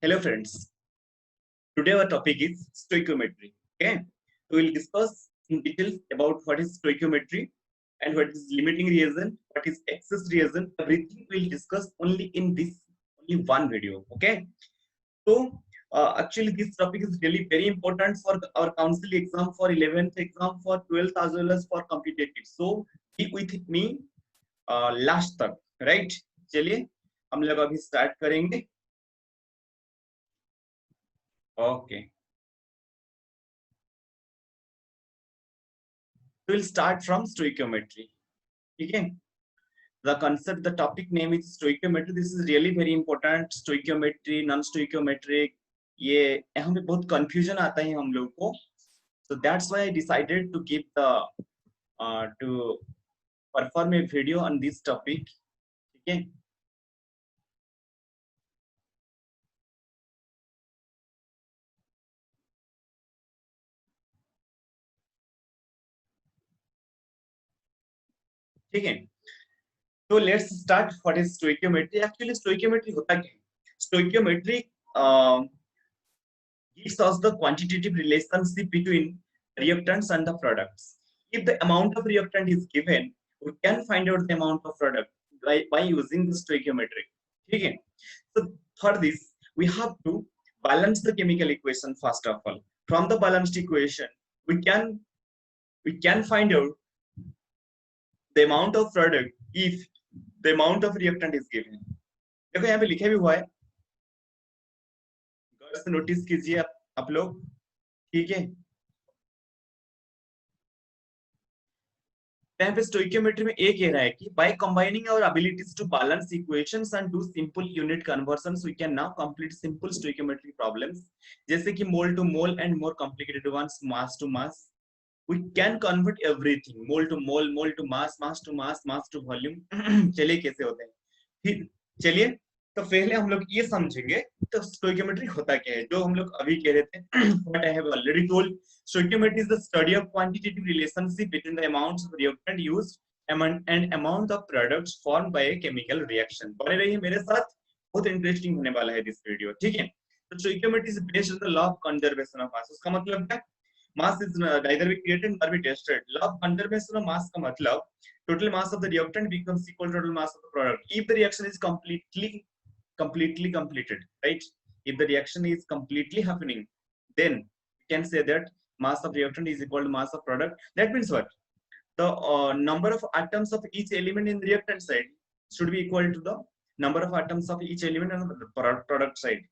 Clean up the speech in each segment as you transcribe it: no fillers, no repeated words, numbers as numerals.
Hello friends, today our topic is stoichiometry. Okay, we will discuss in details about what is stoichiometry and what is limiting reason, what is excess reason. Everything we will discuss only in this only one video. Okay, so actually this topic is really very important for our council exam, for 11th exam, for 12th as well as for competitive. So be with me last तक, right? चलिए हम लोग अभी start करेंगे. Okay. We will start from stoichiometry. Okay. The concept, the topic name is stoichiometry. This is really very important. Stoichiometry, non-stoichiometric. ये यहाँ पे बहुत confusion आता है हम लोग को. So that's why I decided to give the to perform a video on this topic. Okay. ठीक है. So let's start. What is stoichiometry? Actually, stoichiometry होता क्या है? Stoichiometry gives us the quantitative relationship between reactants and the products. If the amount of reactant is given, we can find out the amount of product by using the stoichiometry. Okay. So for this, we have to balance the chemical equation first of all. From the balanced equation, we can find out the amount of product if the amount of reactant is given. देखो यहाँ पे लिखे भी हुआ है, गौर से notice कीजिए आप लोग. ठीक है. यहाँ पे स्टोइकियोमेट्री में एक कह रहा है कि by combining our abilities to balance equations and do simple unit conversions we can now complete simple stoichiometric problems जैसे कि mole to mole and more complicated ones mass to mass. we can convert everything mole to mass to mass to volume. चलिए कैसे होते हैं. फिर चलिए तो पहले हम लोग ये समझेंगे तो स्टोइकियोमेट्री होता क्या है, जो हम लोग अभी कह रहे थे. What I have already told, stoichiometry is the study of quantitative relationship between the amounts of reactant used and amount of products formed by a chemical reaction. बने रहिए मेरे साथ, बहुत इंटरेस्टिंग होने वाला है दिस वीडियो. ठीक है. तो stoichiometry is based on the law of conservation of mass. उसका मतलब क्या? Mass is neither be created nor be destroyed. Law of conservation of mass का मतलब total mass of the reactant becomes equal to total mass of the product if the reaction is completely completed, right? If the reaction is completely happening, then we can say that mass of reactant is equal to mass of product. That means what? The number of atoms of each element in the reactant side should be equal to the number of atoms of each element on the product side.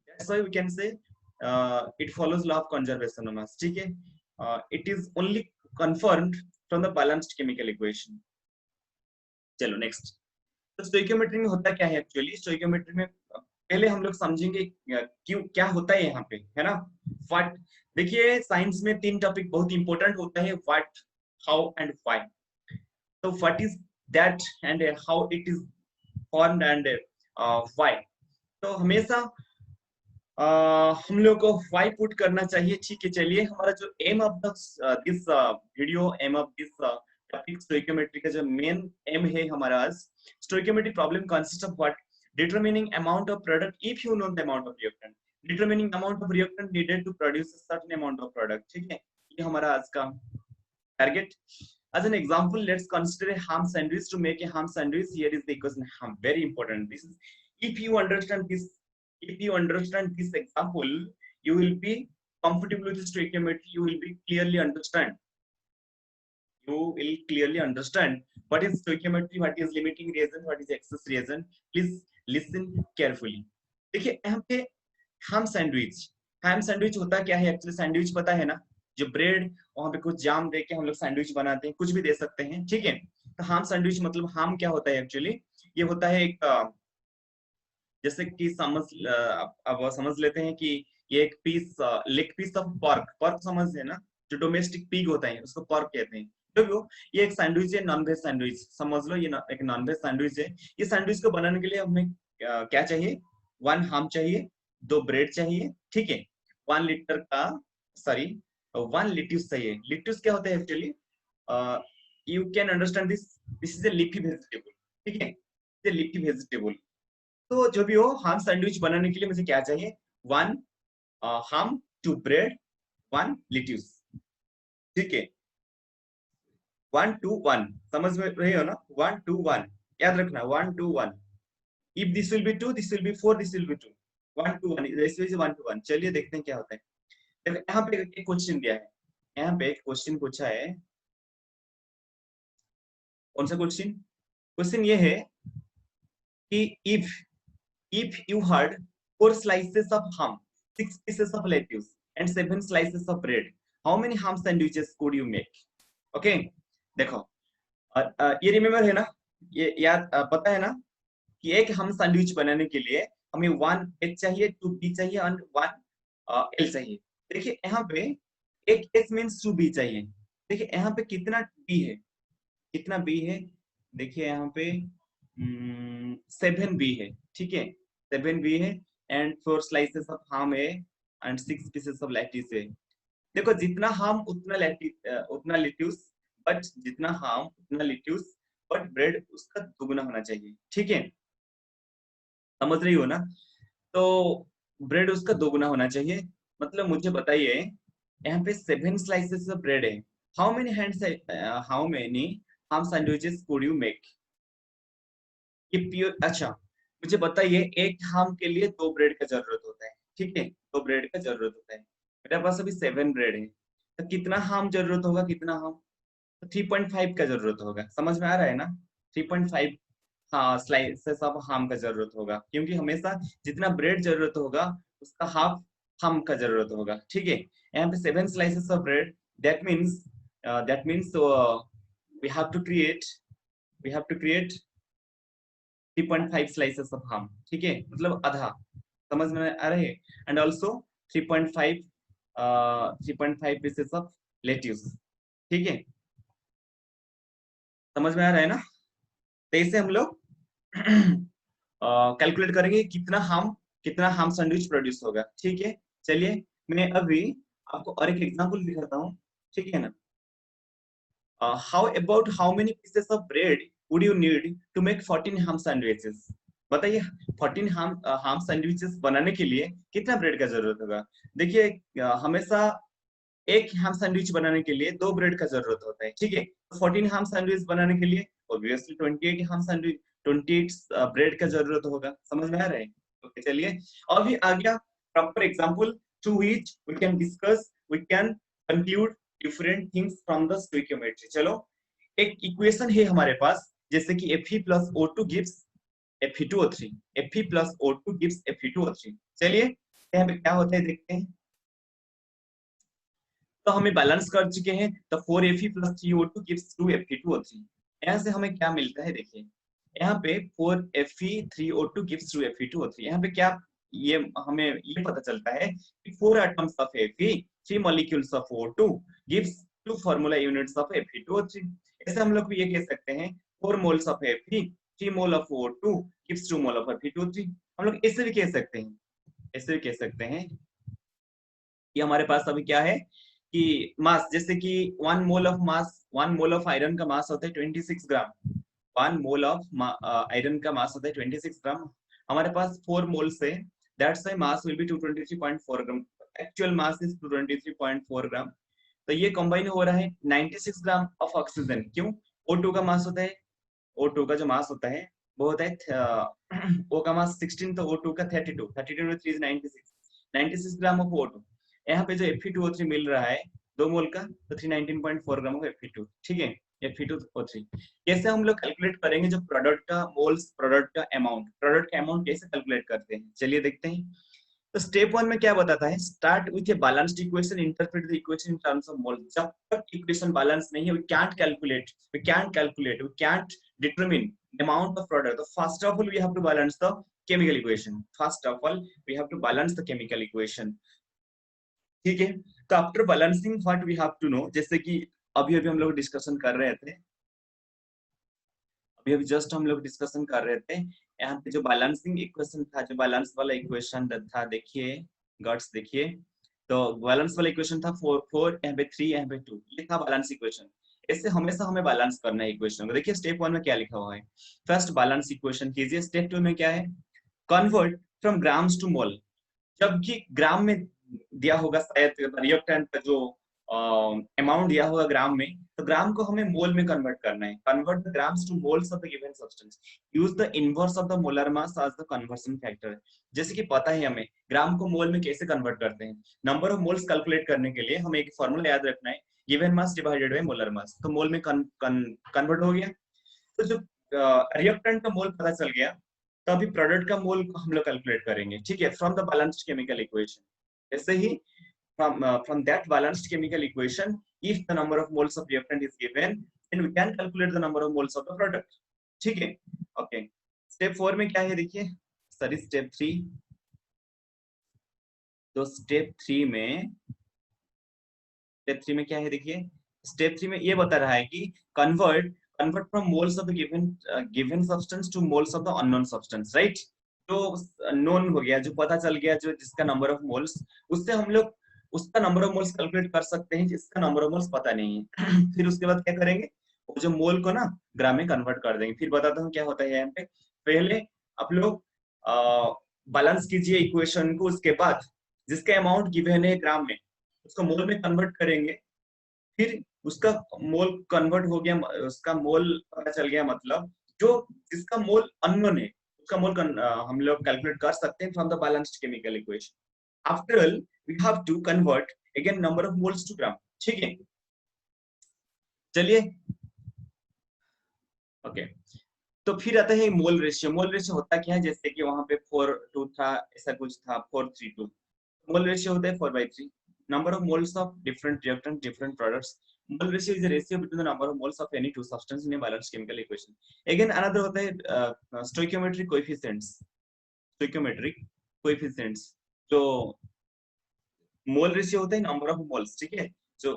That's why we can say it follows law of conservation of mass. ठीक है. It is only confirmed from the balanced chemical equation. चलो next. तो stoichiometry में होता क्या है actually. Stoichiometry में पहले हम लोग समझेंगे क्यों क्या होता है यहाँ पे, है ना. व्हाट, देखिए साइंस में 3 टॉपिक बहुत इंपॉर्टेंट होता है, व्हाट, हाउ एंड व्हाई. तो what is that and how it is formed and why. तो हमेशा हम लोग को व्हाई पुट करना चाहिए. ठीक है. चलिए हमारा जो aim of this video, aim of this topic stoichiometry का जो मेन एम है हमारा आज, stoichiometric problem consists of what? Determining amount of product if you know the amount of reactant. Determining amount of reactant needed to produce a certain amount of product. ठीक है. ये हमारा आज का target. As an example, let's consider a ham sandwich. To make a ham sandwich, here is the equation ham. Very important. This is, if you understand this example, you will be comfortable with stoichiometry. You will be clearly understand. You will clearly understand what is stoichiometry, what is limiting reason, what is excess reason. Please listen carefully. देखिए यहाँ पे ham sandwich होता क्या है actually. Sandwich पता है ना, जो ब्रेड वहां पे कुछ जाम दे के हम लोग सैंडविच बनाते हैं, कुछ भी दे सकते हैं. ठीक है. तो ham सैंडविच मतलब ham क्या होता है एक्चुअली. ये होता है एक जैसे कि अब समझ लेते हैं कि ये एक piece leg piece of pork समझ है ना, जो डोमेस्टिक पिग होता है उसको पर्क कहते हैं. तो ये एक सैंडविच है, नॉन वेज सैंडविच समझ लो. ये एक नॉन वेज सैंडविच है. ये सैंडविच को बनाने के लिए हमें क्या चाहिए? 1 हाम चाहिए, 2 ब्रेड चाहिए. ठीक है. 1 लीटर का सॉरी 1 लिट्यूस चाहिए. लिट्यूस क्या होता है actually? You can understand this is a leafy vegetable. ठीक है. Leafy vegetable. तो जो भी हो, ham सैंडविच बनाने के लिए मुझे क्या चाहिए? 1 ham, 2 bread, 1 lettuce, ठीक है। 1 2 1, समझ में रही हो ना? 1 2 1 याद रखना, 1 2 1। If this will be 2, this will be 4, this will be 2। 1 2 1, this is 1 2 1। चलिए देखते हैं क्या होता है। देखो यहाँ पे एक क्वेश्चन दिया है, यहाँ पे एक क्वेश्चन पूछा है। कौन सा क्वेश्चन? क्वेश्चन ये है कि if you had 4 slices of ham, 6 pieces of lettuce and 7 slices of bread, how many ham sandwiches could you make? Okay, देखो ये रिमेम्बर है ना, ये याद पता है ना कि एक हम सैंडविच बनाने के लिए हमें 1 एच चाहिए, 2 बी चाहिए और 1 एल चाहिए। देखिए यहाँ पे एक एच मीन्स 2 बी चाहिए। देखिए यहाँ पे कितना बी है, कितना बी है? देखिए यहाँ पे 7 बी है, ठीक है, 7 बी है एंड 4 स्लाइसेस ऑफ हाम है एंड 6 पीसेस ऑफ लेट्यूस है। देखो जितना हाम उतना लेट्यूस, बट जितना हाम उतना लेट्यूस, बट ब्रेड उसका दुगना होना चाहिए, ठीक है, समझ रही हो ना? तो ब्रेड उसका दोगुना होना चाहिए। मतलब मुझे बताइए, यहाँ पे 7 स्लाइसेस ऑफ ब्रेड है। हाउ मेनी हाम सैंडविचेस कुड यू मेक? ये प्योर, अच्छा मुझे बताइए, एक हाम के लिए 2 ब्रेड का जरूरत होता है, ठीक है, 2 ब्रेड का जरूरत होता है। मेरे पास अभी 7 ब्रेड है, तो कितना हाम जरूरत होगा? कितना हाम? तो 3.5 का जरूरत होगा। समझ में आ रहा है ना? 3.5 हाँ स्लाइसेस ऑफ हाम का जरूरत होगा, क्योंकि हमेशा जितना ब्रेड जरूरत होगा उसका हाफ हाम का जरूरत होगा, ठीक है। यहाँ पे 7 slices of bread, that means we have to create 3.5 slices of ham, ठीक है, मतलब आधा। समझ में आ रहे हैं? And also 3.5 3.5 pieces of lettuce, ठीक है, समझ में आ रहा है ना? तो इसे हम लोग कैलकुलेट करेंगे कितना हाम सैंडविच प्रोड्यूस होगा, ठीक है। चलिए मैं अभी आपको और एक एग्जांपल दिखाता हूँ, ठीक है ना। How about how many pieces of bread would you need to make 14 ham sandwiches? बताइए, 14 हाम सैंडविचेस बनाने के लिए कितना ब्रेड का जरूरत होगा? देखिए हमेशा एक हाम सैंडविच बनाने के लिए 2 ब्रेड का जरूरत होता है, ठीक है। 14 हाम सैंडविच बनाने के लिए ऑब्वियसली 28 हाम सैंडविच, 28 ब्रेड का जरूरत होगा। समझ में आ रहा है? ओके चलिए, और भी आ गया proper example to which we can discuss, we can conclude different things from the stoichiometry. चलो, एक इक्वेशन है हमारे पास, जैसे कि Fe plus O2 gives Fe2O3, Fe plus O2 gives Fe2O3। चलिए यहाँ पे क्या होता है देखते हैं। तो हमें बैलेंस कर चुके हैं, तो 4Fe plus 3O2 gives 2Fe2O3। यहाँ से हमें क्या मिलता है देखिए, यहाँ पे 4Fe 3O2 gives 2Fe2O3। यहाँ पे क्या, ये हमें ये पता चलता है कि 4 atoms of Fe, 3 molecules of O2 gives 2 formula units of Fe2O3। ऐसे हम लोग ये कह सकते हैं 4 moles of Fe, 3 mole of O2 gives 2 mole of Fe2O3। हम लोग ऐसे भी कह सकते हैं, ऐसे भी कह सकते हैं कि हमारे पास अभी क्या है कि मास, जैसे कि 1 mole of mass, 1 mole of iron का मास होता है 26 ग्राम। 1 मोल ऑफ आयरन का मास होता है 26 ग्राम। हमारे पास 4 मोल से, that's why mass will be 223.4 gram. Actual mass is 223.4 ग्राम। तो ये कंबाइन हो रहा है 96 ग्राम ऑफ ऑक्सीजन। क्यों? O2 का मास होता है, O2 का जो मास होता है वो होता है O का मास 16, तो O2 का 32, 32 में 3 is 96, 96 ग्राम ऑफ O2। यहाँ पे जो Fe2O3 मिल रहा है 2 मोल का, तो 319.4 ग्राम ऑफ Fe2, ठीक है, Fe2O3। कैसे हम लोग कैलकुलेट करेंगे जो प्रोडक्ट का मोल्स, प्रोडक्ट का अमाउंट कैसे कैलकुलेट करते हैं, चलिए देखते हैं। तो स्टेप 1 में क्या बताता है, start with a balanced equation, interpret the equation in terms of mole. जब तक इक्वेशन बैलेंस नहीं है, we can't determine the amount of product. तो first of all we have to balance the chemical equation, first of all we have to balance the chemical equation, ठीक है। तो after balancing what we have to know, जैसे कि अभी अभी हम लोग डिस्कशन कर रहे थे, अभी अभी जस्ट हम लोग डिस्कशन कर रहे थे, यहाँ पे जो बैलेंसिंग इक्वेशन था, जो बैलेंस वाला इक्वेशन था, देखिए गट्स देखिए, तो बैलेंस वाला इक्वेशन था 4 यहाँ पे 3 यहाँ पे 2, ये था बैलेंस इक्वेशन। इससे हमेशा हमें बैलेंस करना है इक्वेशन को। देखिए स्टेप 1 में क्या लिखा हुआ है, फर्स्ट बैलेंस इक्वेशन कीजिए। स्टेप 2 में क्या है, कन्वर्ट फ्रॉम ग्राम्स टू मोल, जबकि ग्राम में दिया होगा शायद रिएक्टेंट का जो अमाउंट दिया होगा ग्राम में, तो ग्राम को हमें मोल में कन्वर्ट करना है। Convert the grams to moles of the given substance, use the inverse of the molar mass as the conversion factor. जैसे कि पता है हमें ग्राम को मोल में कैसे कन्वर्ट करते हैं, नंबर ऑफ मोल्स कैलकुलेट करने के लिए हमें एक फॉर्मूला याद रखना है, given mass divided by molar mass, तो मोल में कन्वर्ट हो गया। तो जो रिएक्टेंट का मोल पता चल गया, तो अभी प्रोडक्ट का मोल हम लोग कैलकुलेट करेंगे, ठीक है, from the balanced chemical equation. ऐसे ही from that balanced chemical equation, if the number of moles of reactant is given, then we can calculate the number of moles of the product, ठीक है। Okay, step 4 में क्या है देखिए, sorry step 3, तो step 3 में क्या है देखिए, स्टेप 3 में ये बता रहा है कि convert from moles of the given substance to moles of the unknown substance, right. तो नोन हो गया, जो पता चल गया, जो जिसका नंबर ऑफ मोल्स, उससे हम लोग उसका नंबर ऑफ मोल्स कैलकुलेट कर सकते हैं जिसका नंबर ऑफ मोल्स पता नहीं है। फिर उसके बाद क्या करेंगे, वो जो मोल को ना ग्राम में कन्वर्ट कर देंगे। फिर बताता हूँ क्या होता है यहाँ पे। पहले आप लोग बैलेंस कीजिए इक्वेशन को, उसके बाद जिसका अमाउंट गिवन है ग्राम में उसको मोल में कन्वर्ट करेंगे। फिर उसका मोल कन्वर्ट हो गया, उसका मोल पता चल गया, मतलब जो जिसका मोल अननोन है उसका मोल हम लोग कैलकुलेट कर सकते हैं from the balanced chemical equation. After all we have to convert again number of moles to gram, ठीक है। चलिए ओके, तो फिर आता है मोल रेशियो। मोल रेशियो होता क्या है, जैसे कि वहां पे 4:2 था, ऐसा कुछ था, 4:3:2। मोल रेशियो होता है 4/3, number of moles of different reactant, different products. Mole ratio is a ratio between the number of moles of any two substance in a balanced chemical equation. Again another होता है stoichiometric coefficients, stoichiometric coefficients, जो mole ratio होता है number of moles, ठीक है, जो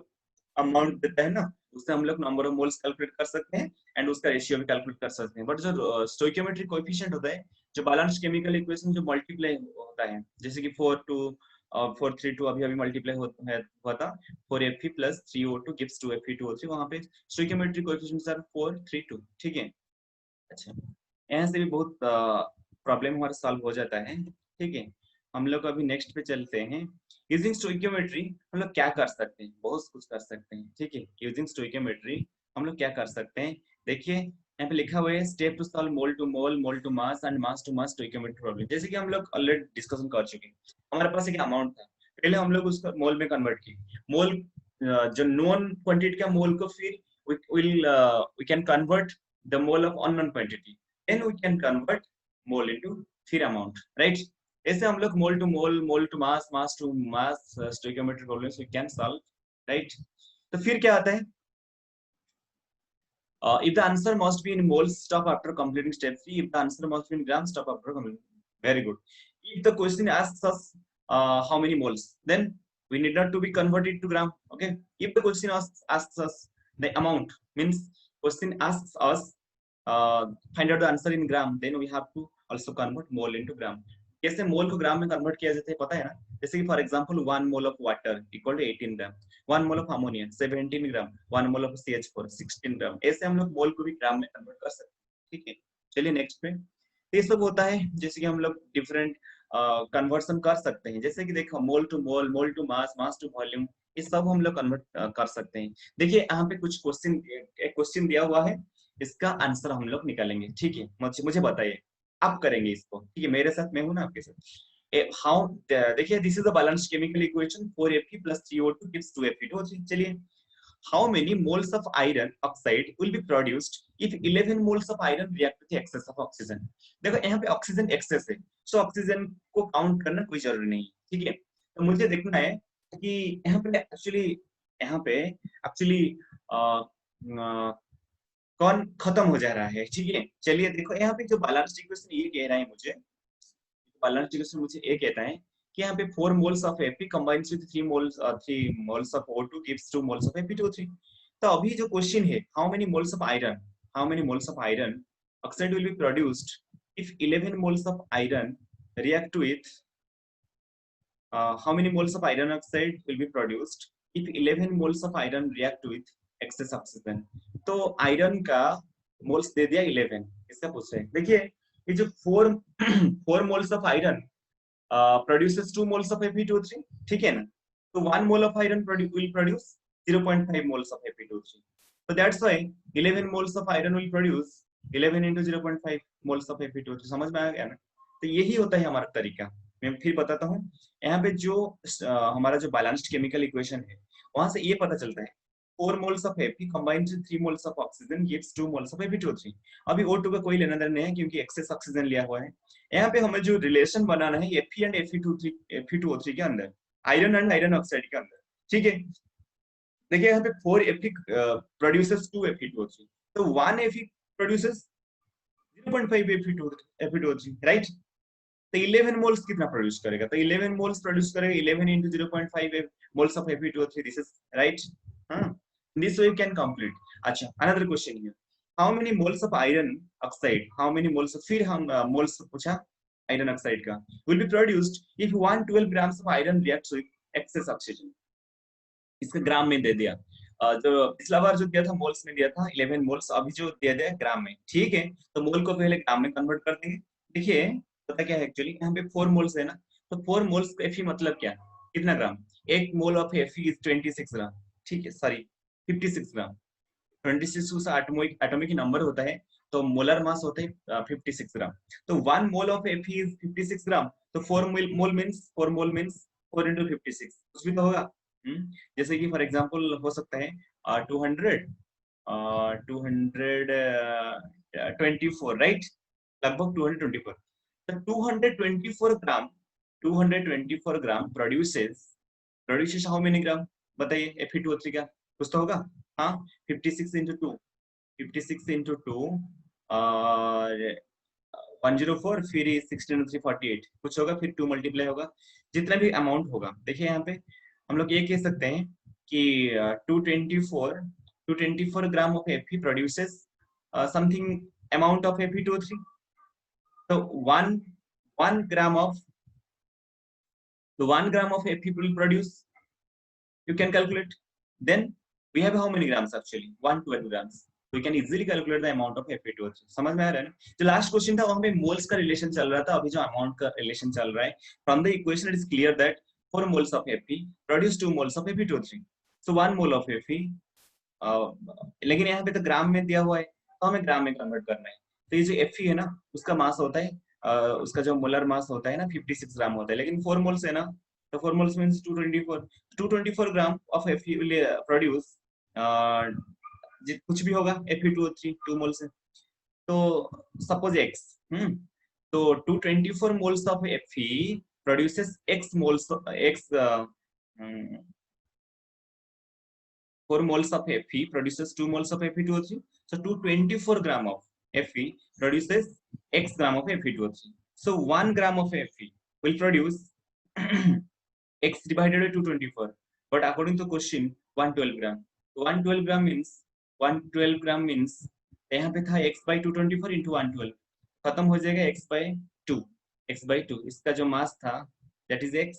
amount देता है ना, उससे हम लोग नंबर ऑफ मोल्स कैलकुलेट कर सकते हैं एंड उसका रेशियो भी कैलकुलेट कर सकते हैं। बट जो स्टोइकियोमेट्रिक कोएफिशिएंट होता है, जो बैलेंस्ड केमिकल इक्वेशन जो मल्टीप्लाई होता है, जैसे कि 4:3:2 अभी अभी मल्टीप्लाई हुआ था, 4Fe plus 3O2 gives 2Fe2O3, वहां पे स्टोइकियोमेट्रिक कोएफिशिएंट्स आर 4:3:2, ठीक है। अच्छा, यहाँ से भी बहुत प्रॉब्लम हमारा सॉल्व हो जाता है, ठीक है। हम लोग अभी नेक्स्ट पे चलते हैं। यूजिंग स्टोइकियोमेट्री हम लोग क्या कर सकते हैं, बहुत कुछ कर सकते हैं, ठीक है। यूजिंग स्टोइकियोमेट्री हम लोग क्या कर सकते हैं, देखिए यहाँ पे लिखा हुआ है step to solve mole to mole, mole to mass and mass to mass stoichiometry problem. जैसे कि हम लोग ऑलरेडी डिस्कशन कर चुके हैं, हमारे पास एक अमाउंट था, पहले हम लोग उसको मोल में कन्वर्ट किए। मोल जो नोन क्वांटिटी का मोल को फिर we can convert the mole of unknown quantity, then we can convert mole into फिर amount, right। ऐसे हम लोग mole to mole, mole to mass, mass to mass stoichiometric problems we can solve, right. तो फिर क्या आता है, if the answer must be in moles, stop after completing step 3. If the answer must be in grams, stop after completing. Very good. If the question asks us how many moles, then we need not to be converted to gram, okay. If the question asks us the amount, means question asks us find out the answer in gram, then we have to also convert mole into gram. कैसे मोल को ग्राम में convert किया जाता है पता है ना, जैसे कि for example 1 mole of water equal to 18 gram, 1 mole of ammonia 17 gram, 1 mole of CH4 16 gram, ऐसे हम लोग मोल को भी ग्राम में कन्वर्ट कर सकते हैं, ठीक है। चलिए नेक्स्ट पे, ये सब होता है जैसे कि हम लोग डिफरेंट कन्वर्सन कर सकते हैं, जैसे कि देखो mole to mole, mole to mass, mass to volume, ये सब हम लोग कन्वर्ट कर सकते हैं। देखिए यहाँ पे कुछ क्वेश्चन दिया हुआ है, इसका आंसर हम लोग निकालेंगे, ठीक है। मुझे बताइए, आप करेंगे इसको, ठीक है, मेरे साथ, मैं हूं ना आपके साथ। हाउ, देखिए this is the balanced chemical equation, 4Fe plus 3O2 gives 2Fe2O3। चलिए, how many moles of iron oxide will be produced if 11 moles of iron react with the excess of oxygen। देखो यहाँ पे oxygen access है, so oxygen को count करना कोई जरूरी नहीं, ठीक है। तो मुझे देखना है कि यहाँ पे एक्चुअली कौन खत्म हो जा रहा है, ठीक है। चलिए देखो यहाँ पे जो बैलेंस्ड इक्वेशन ये कह रहा है मुझे, बैलेंस्ड इक्वेशन मुझे ये कहता है कि यहाँ पे 4 moles of Fe combines with 3 moles of O2 gives 2 moles of Fe2O3। तो अभी जो क्वेश्चन है, how many moles of iron oxide will be produced if 11 moles of iron react with how many moles of iron oxide will be produced if 11 moles of iron react with excess oxygen। तो iron का moles दे दिया 11, इसका पूछ रहे हैं। देखिए ये जो 4 moles of iron produces 2 moles of Fe2O3, ठीक है ना? तो 1 mole of iron will produce 0.5 moles of Fe2O3. So that's why 11 moles of iron will produce 11 into 0.5 moles of Fe2O3. समझ में आ गया ना? तो यही होता है हमारा तरीका। मैं फिर बताता हूँ। यहाँ पे जो हमारा जो बैलेंस्ड केमिकल इक्वेशन है, वहां से ये पता चलता है 4 moles of Fe combined with 3 moles of oxygen gives 2 moles of Fe2O3. अभी O2 का कोई लेना देना नहीं है क्योंकि एक्सेस ऑक्सीजन लिया हुआ है। यहाँ पे हमें जो रिलेशन बनाना है Fe एंड Fe2O3 के अंदर, आयरन एंड आयरन ऑक्साइड के अंदर, ठीक है। देखिए यहाँ पे 4 Fe प्रोड्यूसेस 2 Fe2O3, तो 1 Fe प्रोड्यूसेस 0.5 Fe2O3, राइट? तो 11 मोल्स कितना प्रोड्यूस करेगा? तो 11 मोल्स प्रोड्यूस करेगा 11 into 0.5 moles of Fe2O3. This is right. हाँ, this way you can complete. अच्छा, another question here. How many moles of iron oxide? How many moles? फिर हम moles पूछा iron oxide का will be produced if 112 grams of iron reacts with excess oxygen. इसका ग्राम में दे दिया। जो पिछला बार जो दिया था मोल्स में दिया था 11 मोल्स, अभी जो दे दिया ग्राम में, ठीक है। तो मोल को पहले ग्राम में कन्वर्ट कर देंगे। देखिए पता क्या है एक्चुअली, यहाँ पे 4 मोल्स है ना, तो 4 मोल्स Fe मतलब क्या, कितना ग्राम? एक मोल ऑफ Fe इज 26 ग्राम, ठीक है, सॉरी 56 ग्राम। 26 उसका एटॉमिक नंबर होता है, तो मोलर मास होता है 56 ग्राम। तो 1 मोल ऑफ Fe इज 56 ग्राम, तो 4 मोल मींस 4 into 56 कुछ भी तो होगा। जैसे कि फॉर एग्जांपल हो सकता है 200 224, राइट? लगभग 224। तो 224 ग्राम प्रोड्यूसेस हाउ मेनी ग्राम? बताइए Fe2O3 का कुछ तो होगा। हाँ, 56 into 2, 56 into 2 और 104, फिर 16 3 48 कुछ होगा, फिर 2 मल्टीप्लाई होगा, जितना भी अमाउंट होगा। देखिए यहाँ पे हम लोग ये कह सकते हैं कि 224 gram of Fe produces something amount of Fe2O3। तो 1 gram of 1 gram of Fe will produce, you can calculate. Then we have how many grams actually? 112 grams. So we can easily calculate the amount of Fe2O3. समझ में आ रहा है ना? जो last question था वहां पे मोल्स का रिलेशन चल रहा था, अभी जो अमाउंट का रिलेशन चल रहा है। From the equation it is clear that 4 moles of Fe produce 2 moles of Fe2O3. So 1 mole of Fe, लेकिन यहाँ पे तो ग्राम में दिया हुआ है, तो हमें ग्राम में कन्वर्ट करना है। तो ये जो Fe है ना, उसका मास होता है, उसका जो मोलर मास होता है ना 56 ग्राम होता है, लेकिन 4 मोल्स है ना, तो 4 moles means 224 gram of Fe will produce कुछ भी होगा Fe2O3 2 मोल्स है। तो सपोज X, तो 224 moles of Fe produces X moles X 4 moles of Fe produces 2 moles of Fe2O3. So 224 gram of Fe produces X gram of Fe2O3. So 1 gram of Fe will produce X divided by 224. But according to question 112 gram. 112 gram means यहाँ पे था X by 224 into 112, खत्म हो जाएगा X by 2, X by 2। इसका जो मास था that is X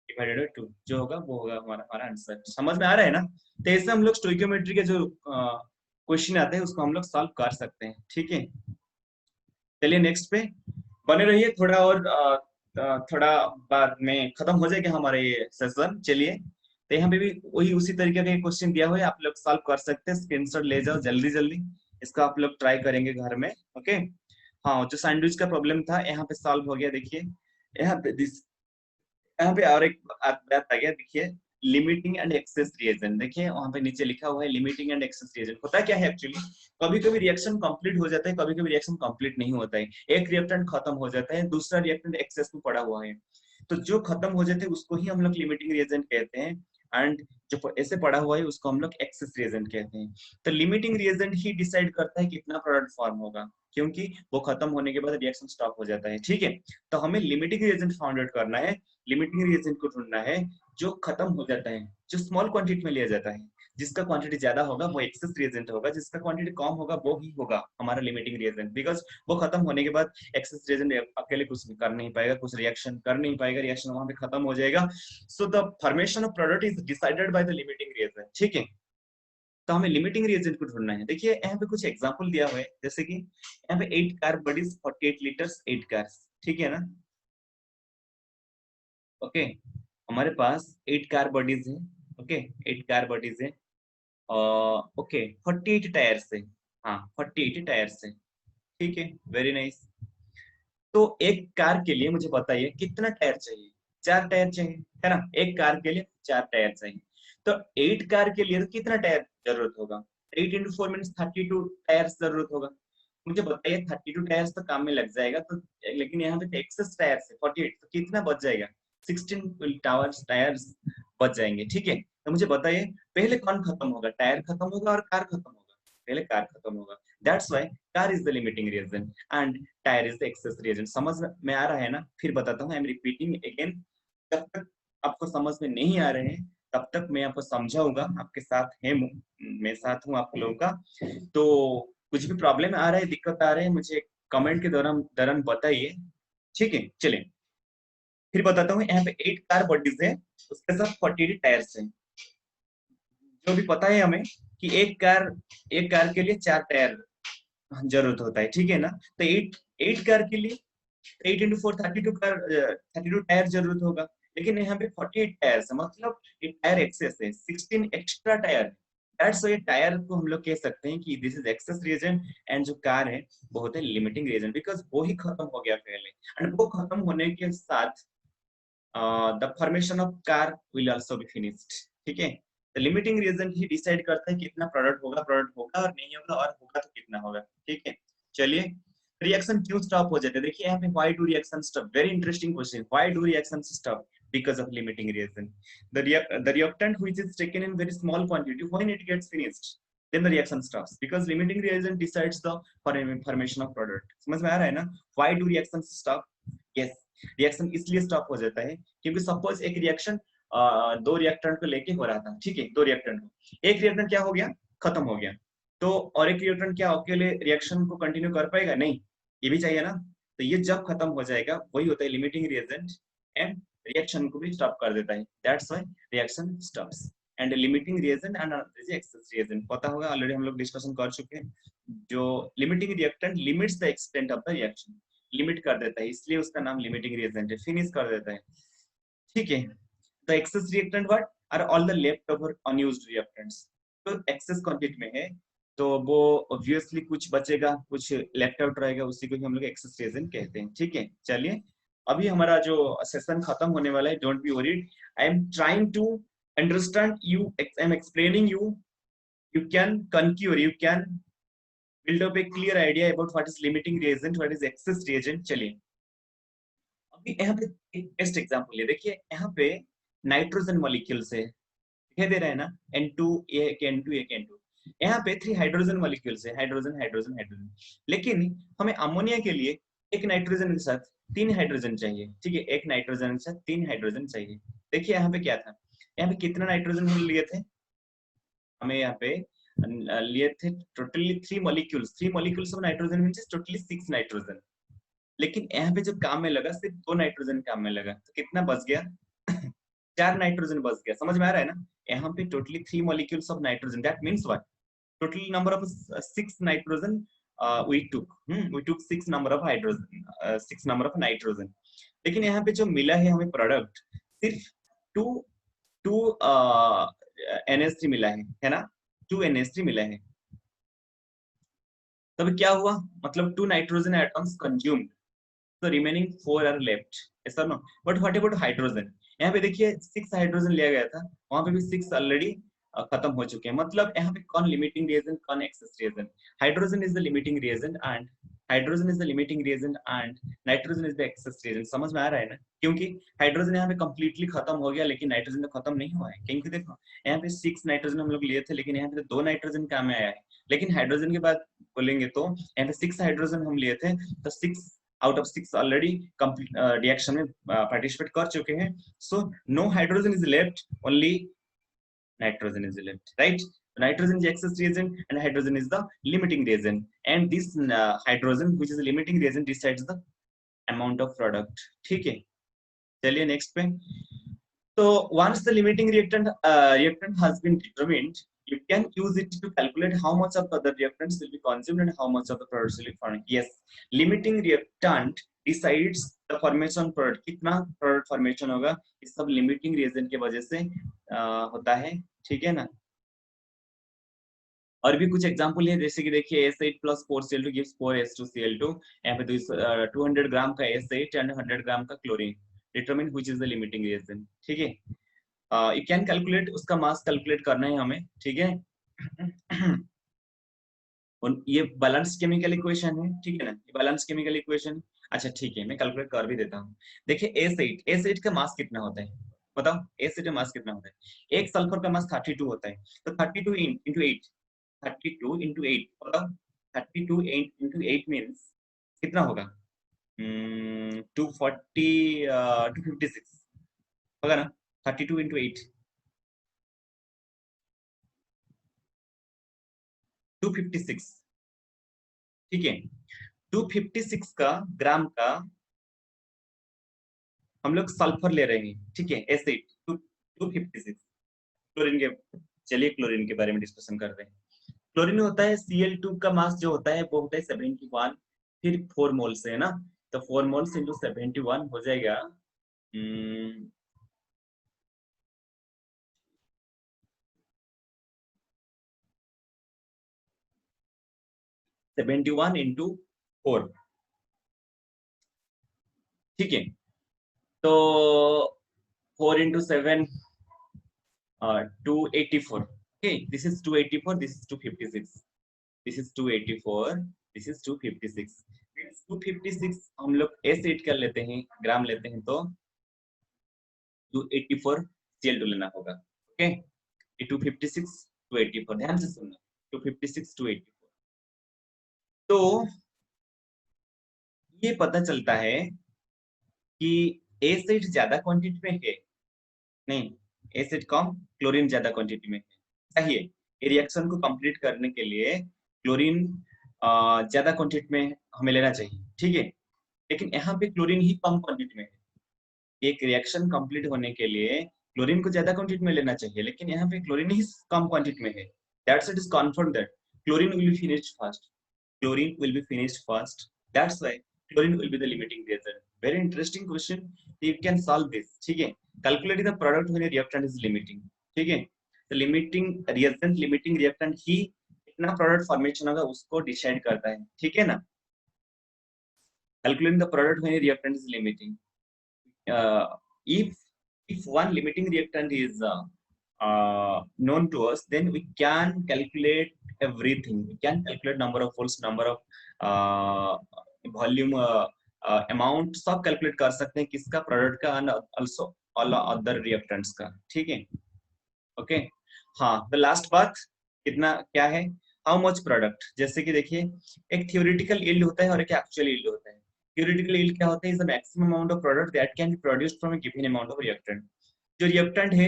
divided by 2, जो होगा वो होगा हमारा आंसर। समझ में आ रहा है ना? तो ऐसे हम लोग स्टोइकियोमेट्री के जो क्वेश्चन आते हैं उसको हम लोग सॉल्व कर सकते हैं, ठीक है। चलिए नेक्स्ट पे बने रहिए, थोड़ा और थोड़ा बाद में खत्म हो जाएगा हमारे ये सेशन। चलिए, तो यहाँ पे भी वही उसी तरीके का क्वेश्चन दिया हुआ है, आप लोग सॉल्व कर सकते हैं। स्क्रीनशॉट ले जाओ जल्दी जल्दी, इसका आप लोग ट्राई करेंगे घर में, ओके। हाँ, जो सैंडविच का प्रॉब्लम था यहाँ पे सॉल्व हो गया। देखिए यहाँ पे और एक बात आ गया, देखिए लिमिटिंग एंड एक्सेस रिएजेंट। देखिए वहां पे नीचे लिखा हुआ है लिमिटिंग एंड एक्सेस रिएजेंट। होता क्या है एक्चुअली, कभी कभी रिएक्शन कंप्लीट हो जाता है, कभी कभी रिएक्शन कंप्लीट नहीं होता है। एक रिएक्टेंट खत्म हो जाता है, दूसरा रिएक्टेंट एक्सेस में पड़ा हुआ है, तो जो खत्म हो जाते हैं उसको ही हम लोग लिमिटिंग रिएजेंट कहते हैं, एंड जो ऐसे पड़ा हुआ है उसको हम लोग एक्सेस रिएजेंट कहते हैं। तो लिमिटिंग रिएजेंट ही डिसाइड करता है कितना प्रोडक्ट फॉर्म होगा, क्योंकि वो खत्म होने के बाद रिएक्शन स्टॉप हो जाता है, ठीक है। तो हमें लिमिटिंग रिएजेंट फाउंड आउट करना है, लिमिटिंग रिएजेंट को ढूंढना है जो खत्म हो जाता है, जो स्मॉल क्वांटिटी में लिया जाता है। जिसका क्वांटिटी ज्यादा होगा वो एक्सेस रिएजेंट होगा, जिसका क्वांटिटी कम होगा वो ही होगा हमारा लिमिटिंग रिएजेंट, बिकॉज वो खत्म होने के बाद एक्सेस रिएजेंट अकेले कुछ कर नहीं पाएगा, कुछ रिएक्शन कर नहीं पाएगा, रिएक्शन वहां पे खत्म हो जाएगा। So the formation of product is decided by the limiting reagent, ठीक है। तो हमें लिमिटिंग रिएजेंट को ढूंढना है। देखिए यहाँ पे कुछ एग्जांपल दिया हुआ है, जैसे कि यहाँ पे 8 कार बॉडीज 48 लीटर्स 8 कार्स, ठीक है ना। ओके, हमारे पास 8 कार बॉडीज है। ओके, 8 कार बॉडीज है। ओके, 48 टायर्स है। हाँ, 48 टायर्स है, ठीक है, वेरी नाइस। तो एक कार के लिए मुझे बताइए कितना टायर चाहिए? 4 टायर चाहिए, है ना। एक कार के लिए 4 टायर चाहिए। तो 8 कार के लिए तो कितना टायर जरूरत होगा? 8 इंटू 4 मीन्स 32 टायर्स जरूरत होगा। मुझे बताइए 32 टायर्स तो काम में लग जाएगा, तो लेकिन यहाँ पे एक्सेस टायर्स है 48, तो कितना बच जाएगा? 16 टायर्स बच जाएंगे, ठीक है। तो मुझे बताइए पहले कौन खत्म होगा? टायर खत्म होगा और कार खत्म होगा? पहले कार खत्म होगा। That's why car is the limiting reason and tyre is the excess reason. समझ में आ रहा है ना? फिर बताता हूँ, आई एम रिपीटिंग अगेन। जब तक आपको समझ में नहीं आ रहे हैं तब तक मैं आपको समझाऊंगा, आपके साथ है, मैं साथ हूँ आप लोगों का। तो कुछ भी प्रॉब्लम आ रहा है, दिक्कत आ रहा है, मुझे कमेंट के दौरान दौरान बताइए, ठीक है। चलिए फिर बताता हूँ। यहाँ पे 8 कार बॉडीज है, उसके साथ 48 टायर्स है। जो भी पता है हमें कि एक कार के लिए 4 टायर जरूरत होता है, ठीक है ना। तो 8 कार के लिए 8 इंटू 4 32 कार 32 टायर जरूरत होगा। लेकिन यहाँ पे 48 टायर है, मतलब ये टायर एक्सेस है, 16 extra tyre. That's why tyre को हम लोग कह सकते हैं कि this is excess reason and जो कार है वो होता है लिमिटिंग रीजन, बिकॉज वो ही खत्म हो गया पहले। एंड वो खत्म होने के साथ the formation of car will also be finished, ठीक है। तो लिमिटिंग रीजन ही डिसाइड करता है कितना प्रोडक्ट होगा और नहीं होगा, और होगा तो कितना होगा, ठीक है। चलिए, रिएक्शन क्यों स्टॉप हो जाते हैं? देखिए यहाँ पे why do reaction stop, very interesting question. Why do reaction stop? because of limiting reaction. The reactant which is taken in very small quantity, when it gets finished, then the reaction stops because limiting reaction decides the formation of product. समझ में आ रहा है ना? Why do reactions stop? Yes, reaction इसलिए stop हो जाता है क्योंकि सपोज एक रिएक्शन दो रिएक्टेंट को लेके हो रहा था, ठीक है। दो रिएक्टेंट को, एक रिएक्टेंट क्या हो गया? खत्म हो गया। तो और एक रिएक्टेंट क्या अकेले रिएक्शन को कंटिन्यू कर पाएगा? नहीं, ये भी चाहिए ना। तो ये जब खत्म हो जाएगा वही होता है लिमिटिंग रिएजेंट, एंड रिएक्शन को भी स्टॉप कर देता है। That's why reaction stops. And limiting reagent and access reagent पता होगा, ऑलरेडी हम लोग डिस्कशन कर चुके हैं। जो limiting reactant limits the extent of the reaction, limit कर देता है, इसलिए उसका नाम लिमिटिंग रिएजेंट है, फिनिश कर देता है, ठीक है। The excess reactant what are all the left over unused reactants. तो एक्सेस क्वांटिटी में है तो वो ऑब्वियसली कुछ बचेगा, कुछ लेफ्ट आउट रहेगा, उसी को ही हम लोग एक्सेस रिएजेंट कहते हैं, ठीक है। चलिए अभी हमारा जो सेशन खत्म होने वाला है, don't be worried, I am trying to understand you, I am explaining you, you can concur, you can build up a clear idea about what is limiting reagent, what is excess reagent। चलिए अभी यहाँ पे एक best example है। देखिए यहाँ पे nitrogen molecules है, दिखाई दे रहा है ना, N2 एक N2 एक N2। यहाँ पे 3 हाइड्रोजन मॉलिक्यूल्स है, हाइड्रोजन हाइड्रोजन हाइड्रोजन। लेकिन हमें अमोनिया के लिए एक नाइट्रोजन के साथ 3 हाइड्रोजन चाहिए, ठीक है। एक नाइट्रोजन के साथ 3 हाइड्रोजन चाहिए। देखिए यहाँ पे क्या था, यहाँ पे कितना नाइट्रोजन हम लिए थे? हमें यहाँ पे लिए थे totally 3 molecules of nitrogen means totally 6 nitrogen. लेकिन यहाँ पे जो काम में लगा सिर्फ 2 नाइट्रोजन काम में लगा, तो कितना बच गया? 4 नाइट्रोजन बच गया। समझ में आ रहा है ना? यहाँ पे totally 3 molecules of nitrogen, that means what? Total number of 6 nitrogen we took 6 number of hydrogen, 6 number of nitrogen। लेकिन यहाँ पे जो मिला है हमें प्रोडक्ट सिर्फ 2 2 NH3 मिला है ना? 2 NH3 मिला है। तब क्या हुआ? मतलब 2 नाइट्रोजन एटम्स कंज्यूम्ड, तो रिमेनिंग 4 आर लेफ्ट, ऐसा ना। But what about hydrogen? यहाँ पे देखिए 6 हाइड्रोजन लिया गया था, वहां पे भी 6 ऑलरेडी खत्म हो चुके हैं। मतलब यहाँ पे कौन लिमिटिंग रिएजेंट, कौन access reagent? Hydrogen is the limiting reagent and hydrogen is the limiting reagent and nitrogen is the access reagent. समझ में आ रहा है ना? क्योंकि हाइड्रोजन यहाँ पे कंप्लीटली खत्म हो गया, लेकिन नाइट्रोजन तो खत्म नहीं हुआ है। क्योंकि देखो यहाँ पे 6 नाइट्रोजन हम लोग लिए थे, लेकिन यहाँ पे 2 नाइट्रोजन काम में आया है। लेकिन हाइड्रोजन के बाद बोलेंगे तो यहाँ पे 6 हाइड्रोजन हम लिए थे, तो 6 आउट ऑफ 6 ऑलरेडी रिएक्शन में पार्टिसिपेट कर चुके हैं। So no hydrogen is left, only nitrogen is left, right? Nitrogen is excess reagent and hydrogen is the limiting reagent, and this hydrogen which is a limiting reagent decides the amount of product, ठीक है। चलिए next पे। So once the limiting reactant has been determined, You can use it to calculate how much of the other reactants will be consumed and how much of the products will be found. Yes, limiting reactant decides the formation product. कितना product formation होगा, इस सब limiting reagent के वजह से होता है, ठीक है ना। और भी कुछ एग्जांपल है, जैसे कि देखिए S8 plus 4Cl2 gives 4H2Cl2, यहाँ पे 200 ग्राम का S8 and 100 ग्राम का chlorine, determine which is the limiting reagent, ठीक है। यू कैन कैलकुलेट, उसका मास कैलकुलेट करना है हमें, ठीक है। ये बैलेंस केमिकल इक्वेशन है, ठीक है ना, ये बैलेंस केमिकल इक्वेशन। अच्छा ठीक है, मैं कैलकुलेट कर भी देता हूँ। देखिए S8 का मास कितना होता है, बताओ S8 का मास कितना होता है। एक सल्फर का मास 32 होता है, तो 32 into 8, 32 into 8, बताओ 32 into 8 मीन्स कितना होगा, 240, 256 होगा ना, 32 into 8, 256, ठीक है। 256 का ग्राम का हम लोग सल्फर ले रहे हैं, ठीक है, एसिड 256 क्लोरीन के। चलिए क्लोरीन के बारे में डिस्कशन करते हैं। क्लोरीन होता है Cl2 का मास जो होता है वो होता है 71, फिर 4 मोल से है ना, तो 4 मोल्स इंटू 71 हो जाएगा 71 into 4, ठीक है। तो 4 into 7, 284, okay, this is 284, this is 256, this is 284, this is 256, 256 हम लोग S8 कर लेते हैं, ग्राम लेते हैं, तो 284 Cl2 लेना होगा, ओके। 256 284, ध्यान से सुनना, 256 284। तो ये पता चलता है कि एसिड ज्यादा क्वांटिटी में है, नहीं एसिड कम, क्लोरीन ज्यादा क्वांटिटी में है, सही है। ये रिएक्शन को कंप्लीट करने के लिए क्लोरीन ज्यादा क्वांटिटी में हमें लेना चाहिए, ठीक है। लेकिन यहाँ पे क्लोरीन ही कम क्वांटिटी में है। एक रिएक्शन कंप्लीट होने के लिए क्लोरीन को ज्यादा क्वांटिटी में लेना चाहिए, लेकिन यहाँ पे क्लोरीन ही कम क्वांटिटी में है। That's it is confirm that chlorine will be finished first, chlorine will be finished first, that's why chlorine will be the limiting reagent. Very interesting question, you can solve this, ठीक है। Calculating the product when reactant is limiting, ठीक है। तो limiting reagent, limiting reactant ही कितना product formation होगा उसको decide करता है, ठीक है ना। Calculating the product when a reactant is limiting. If one limiting reactant is known to us, then we can calculate everything. We can calculate number of moles, number of volume, amount, सब calculate कर सकते हैं किसका, product का, and also all other reactants का, ठीक है, okay. हाँ, द लास्ट बात कितना क्या है, हाउ मच प्रोडक्ट। जैसे कि देखिए एक थियोरेटिकल यील्ड होता है और एक एक्चुअल यील्ड होता है। theoretical yield क्या होता है, is the maximum amount of product that can be produced from a given amount of reactant। जो reactant है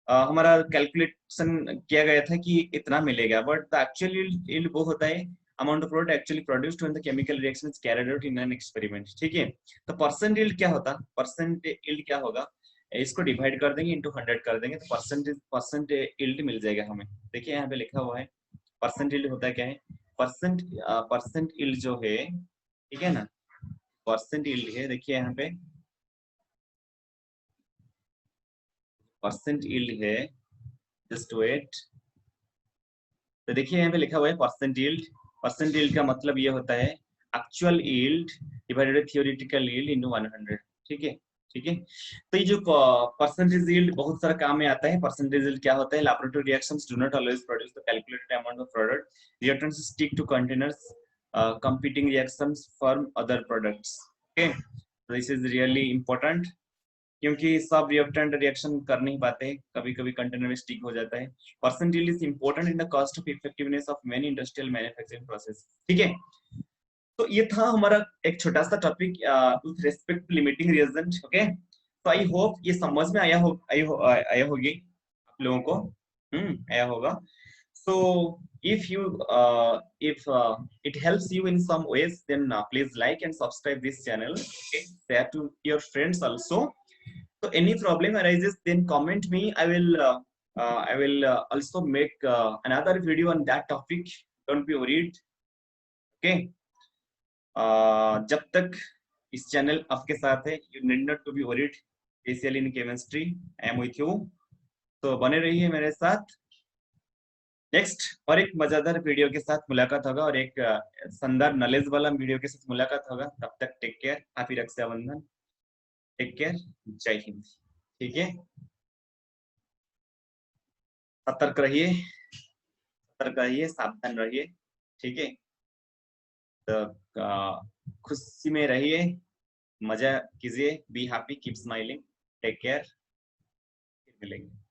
हमारा कैलकुलेशन किया गया था कि इतना मिलेगा, बट द एक्चुअल yield वो होता है amount of product actually produced when the chemical reaction is carried out in an experiment, ठीक है। तो परसेंट yield क्या होता, परसेंट yield क्या होगा, इसको डिवाइड कर देंगे इंटू 100 कर देंगे, तो परसेंट yield मिल जाएगा हमें। देखिए यहाँ पे लिखा हुआ है परसेंट yield होता है क्या है, परसेंट yield जो है, ठीक है ना, परसेंट यील्ड है, देखिए यहाँ पे परसेंट यील्ड है, जस्ट वेट। तो देखिए यहाँ पे लिखा हुआ है परसेंट यील्ड। परसेंट यील्ड का मतलब ये होता है actual yield divided by theoretical yield into 100, ठीक है, ठीक है। तो ये जो परसेंटेज यील्ड बहुत सारा काम में आता है। परसेंटेज यील्ड क्या होता है, laboratory reactions do not always produce the calculated amount of product, reactants stick to containers, competing reactions from other products, okay, so this is really important, क्योंकि सब रिएक्टेंट रिएक्शन कर नहीं पाते, कभी कभी कंटेनर में स्टिक हो जाता है। Percent yield is important in the cost of effectiveness of many industrial manufacturing process, ठीक है। तो ये था हमारा एक छोटा सा topic with respect to limiting reagent, okay. तो आई होप ये समझ में आया होगी आप लोगों को, आया होगा। So if it helps you in some ways, then please like and subscribe this channel, okay? Share to your friends also. So any problem arises, then comment me, I will I will also make another video on that topic. Don't be worried. Okay. जब तक इस channel आपके साथ है, you need not to be worried. Especially in chemistry, I am with you. तो बने रहिए मेरे साथ. नेक्स्ट और एक मजेदार वीडियो के साथ मुलाकात होगा और एक शानदार नॉलेज वाला वीडियो के साथ मुलाकात होगा. तब तक take care. Happy Rakshabandhan. Take care. जय हिंद. ठीक है. सतर्क रहिए, सावधान रहिए. ठीक है. तो खुशी में रहिए, मजा कीजिए. Be happy, keep smiling. Take care. मिलेंगे.